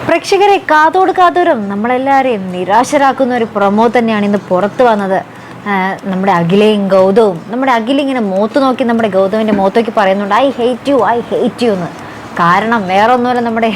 പ്രേക്ഷകരെ കാതോട് കാതോരം നമ്മളെല്ലാവരെയും നിരാശരാക്കുന്ന ഒരു പ്രൊമോ തന്നെയാണ് ഇന്ന് പുറത്തു വന്നത്. നമ്മുടെ അഖിലയും ഗൗതവും, നമ്മുടെ അഖില ഇങ്ങനെ മോത്ത് നോക്കി നമ്മുടെ ഗൗതമിൻ്റെ മോത്തേക്ക് പറയുന്നുണ്ട് ഐ ഹേറ്റ് യു എന്ന്. കാരണം വേറെ ഒന്നുമല്ല, നമ്മുടെ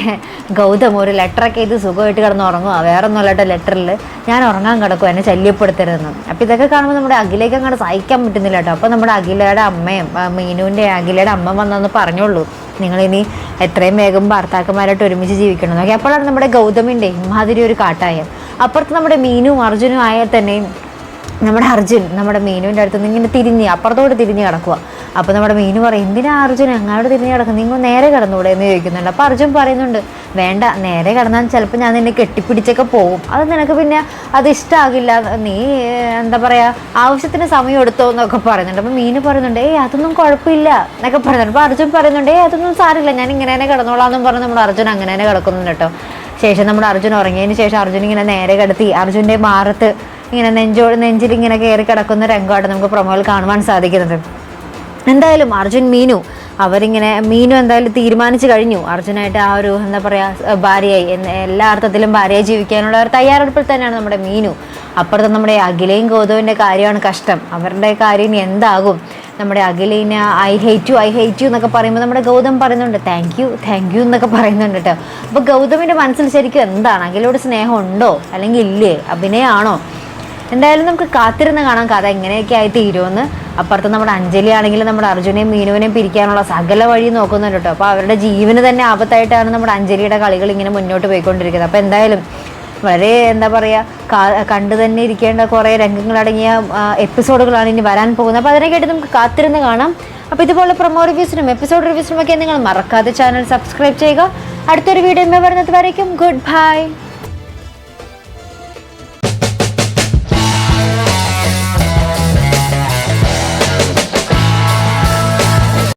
ഗൗതം ഒരു ലെറ്ററൊക്കെ എഴുതി സുഖമായിട്ട് കിടന്ന് ഉറങ്ങുക. വേറെ ഒന്നുമല്ല ലെറ്ററിൽ ഞാൻ ഉറങ്ങാൻ കിടക്കും, എന്നെ ശല്യപ്പെടുത്തരുതെന്ന്. അപ്പോൾ ഇതൊക്കെ കാണുമ്പോൾ നമ്മുടെ അഖിലേക്ക് അങ്ങോട്ട് സഹിക്കാൻ പറ്റുന്നില്ല കേട്ടോ. അപ്പോൾ നമ്മുടെ അഖിലയുടെ അമ്മയും മീനുവിൻ്റെ അഖിലയുടെ അമ്മ വന്നൊന്ന് പറഞ്ഞോളൂ, നിങ്ങളിനി എത്രയും വേഗം ഭർത്താക്കന്മാരായിട്ട് ഒരുമിച്ച് ജീവിക്കണം എന്നൊക്കെ. അപ്പോഴാണ് നമ്മുടെ ഗൗതമിൻ്റെ ഇമാതിരി ഒരു കാട്ടായം. അപ്പുറത്ത് നമ്മുടെ മീനും അർജുനും ആയാൽ തന്നെയും നമ്മുടെ അർജുൻ നമ്മുടെ മീനുവിൻ്റെ അടുത്ത് നിന്ന് ഇങ്ങനെ തിരിഞ്ഞ് അപ്പുറത്തോട്ട് തിരിഞ്ഞ് കിടക്കുക. അപ്പോൾ നമ്മുടെ മീനു പറയും, എന്തിനാ അർജുൻ അങ്ങോട്ട് തിരിഞ്ഞ് കിടക്കും, നിങ്ങൾ നേരെ കിടന്നുകൂടെ എന്ന് ചോദിക്കുന്നുണ്ട്. അപ്പോൾ അർജുൻ പറയുന്നുണ്ട്, വേണ്ട, നേരെ കിടന്നാൽ ചിലപ്പോൾ ഞാൻ നിന്നെ കെട്ടിപ്പിടിച്ചൊക്കെ പോകും, അത് നിനക്ക് പിന്നെ അത് ഇഷ്ടമാകില്ല, നീ എന്താ പറയുക ആവശ്യത്തിന് സമയം എടുത്തോ എന്നൊക്കെ പറയുന്നുണ്ട്. അപ്പോൾ മീനു പറയുന്നുണ്ട്, അതൊന്നും കുഴപ്പമില്ല എന്നൊക്കെ പറയുന്നുണ്ട്. അപ്പോൾ അർജുൻ പറയുന്നുണ്ട്, അതൊന്നും സാരില്ല, ഞാൻ ഇങ്ങനെ തന്നെ കിടന്നോളാം എന്നും പറഞ്ഞ് നമ്മുടെ അർജുൻ അങ്ങനെ തന്നെ കിടക്കുന്നുണ്ട് കേട്ടോ. ശേഷം നമ്മുടെ അർജുൻ ഉറങ്ങിയതിന് ശേഷം അർജുൻ ഇങ്ങനെ നേരെ കിടത്തി അർജുൻ്റെ മാറത്ത് ഇങ്ങനെ നെഞ്ചിൽ ഇങ്ങനെ കയറി കിടക്കുന്ന രംഗമായിട്ട് നമുക്ക് പ്രൊമോയിൽ കാണുവാൻ സാധിക്കുന്നത്. എന്തായാലും അർജുൻ മീനു മീനു എന്തായാലും തീരുമാനിച്ചു കഴിഞ്ഞു അർജുനായിട്ട് ആ ഒരു എന്താ പറയുക ഭാര്യയായി എല്ലാ അർത്ഥത്തിലും ഭാര്യയായി ജീവിക്കാനുള്ള ഒരു തയ്യാറെടുപ്പിൽ തന്നെയാണ് നമ്മുടെ മീനു. അപ്പുറത്ത് നമ്മുടെ അഖിലയും ഗൗതമിൻ്റെ കാര്യമാണ് കഷ്ടം. അവരുടെ കാര്യം ഇനി എന്താകും? നമ്മുടെ അഖിലിനെ ഐ ഹേറ്റ് യു എന്നൊക്കെ പറയുമ്പോൾ നമ്മുടെ ഗൗതം പറയുന്നുണ്ട് താങ്ക് യു എന്നൊക്കെ പറയുന്നുണ്ട് കേട്ടോ. അപ്പോൾ ഗൗതമിൻ്റെ മനസ്സിൽ ശരിക്കും എന്താണ്, അഖിലോട് സ്നേഹം ഉണ്ടോ അല്ലെങ്കിൽ ഇല്ലേ, അഭിനയമാണോ? എന്തായാലും നമുക്ക് കാത്തിരുന്ന് കാണാം കഥ എങ്ങനെയൊക്കെ ആയി തീരുമെന്ന്. അപ്പുറത്ത് നമ്മുടെ അഞ്ജലി ആണെങ്കിൽ നമ്മുടെ അർജുനെയും മീനുവിനെയും പിരിക്കാനുള്ള സകല വഴി നോക്കുന്നുണ്ട് കേട്ടോ. അപ്പോൾ അവരുടെ ജീവന് തന്നെ ആപത്തായിട്ടാണ് നമ്മുടെ അഞ്ജലിയുടെ കളികൾ ഇങ്ങനെ മുന്നോട്ട് പോയിക്കൊണ്ടിരിക്കുന്നത്. അപ്പോൾ എന്തായാലും വളരെ എന്താ പറയുക കണ്ടു തന്നെ ഇരിക്കേണ്ട കുറേ രംഗങ്ങളടങ്ങിയ എപ്പിസോഡുകളാണ് ഇനി വരാൻ പോകുന്നത്. അപ്പോൾ അതിനെക്കായിട്ട് നമുക്ക് കാത്തിരുന്ന് കാണാം. അപ്പോൾ ഇതുപോലെ പ്രൊമോ റിവ്യൂസിനും എപ്പിസോഡ് റിവ്യൂസിനും ഒക്കെ നിങ്ങൾ മറക്കാതെ ചാനൽ സബ്സ്ക്രൈബ് ചെയ്യുക. അടുത്തൊരു വീഡിയോ വരുന്നത് വരയ്ക്കും ഗുഡ് ബൈ.